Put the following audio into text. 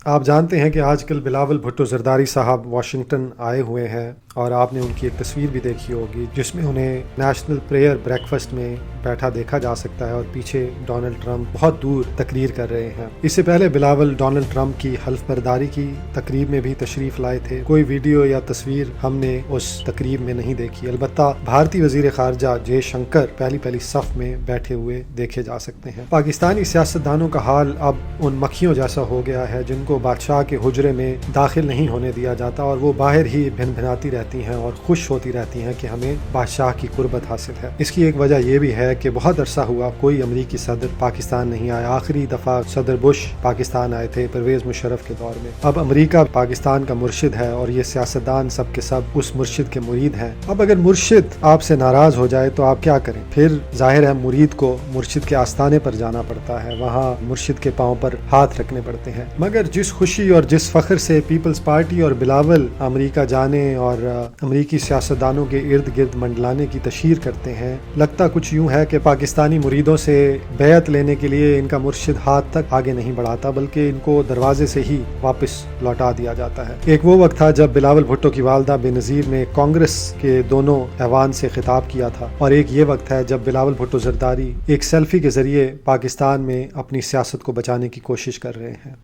آپ جانتے ہیں کہ آج کل بلاول بھٹو زرداری صاحب واشنگٹن آئے ہوئے ہیں اور آپ نے ان کی ایک تصویر بھی دیکھی ہوگی جس میں انہیں نیشنل پریئر بریکفسٹ میں بیٹھا دیکھا جا سکتا ہے اور پیچھے ڈونلڈ ٹرمپ بہت دور تقریر کر رہے ہیں۔ اس سے پہلے بلاول ڈونلڈ ٹرمپ کی حلف برداری کی تقریب میں بھی تشریف لائے تھے۔ کوئی ویڈیو یا تصویر ہم نے اس تقریب میں نہیں دیکھی، البتہ بھارتی وزیر خارجہ جے شنکر پہلی صف میں بیٹھے ہوئے دیکھے جا سکتے ہیں۔ پاکستانی سیاستدانوں کا حال اب ان مکھیوں جیسا ہو گیا ہے جن کو بادشاہ کے حجرے میں داخل نہیں ہونے دیا جاتا اور وہ باہر ہی بھن بھناتی رہتی ہیں اور خوش ہوتی رہتی ہیں کہ ہمیں بادشاہ کی قربت حاصل ہے۔ اس کی ایک وجہ یہ بھی ہے کہ بہت عرصہ ہوا کوئی امریکی صدر پاکستان نہیں آیا۔ آخری دفعہ صدر بش پاکستان آئے تھے پرویز مشرف کے دور میں۔ اب امریکہ پاکستان کا مرشد ہے اور یہ سیاستدان سب کے سب اس مرشد کے مرید ہیں۔ اب اگر مرشد آپ سے ناراض ہو جائے تو آپ کیا کریں؟ پھر ظاہر ہے مرید کو مرشد کے آستانے پر جانا پڑتا ہے، وہاں مرشد کے پاؤں پر ہاتھ رکھنے پڑتے ہیں۔ مگر جس خوشی اور جس فخر سے پیپلز پارٹی اور بلاول امریکہ جانے اور امریکی سیاستدانوں کے ارد گرد منڈلانے کی تشہیر کرتے ہیں، لگتا کچھ یوں ہے کہ پاکستانی مریدوں سے بیعت لینے کے لیے ان کا مرشد ہاتھ تک آگے نہیں بڑھاتا بلکہ ان کو دروازے سے ہی واپس لوٹا دیا جاتا ہے۔ ایک وہ وقت تھا جب بلاول بھٹو کی والدہ بے نظیر نے کانگریس کے دونوں ایوان سے خطاب کیا تھا، اور ایک یہ وقت ہے جب بلاول بھٹو زرداری ایک سیلفی کے ذریعے پاکستان میں اپنی سیاست کو بچانے کی کوشش کر رہے ہیں۔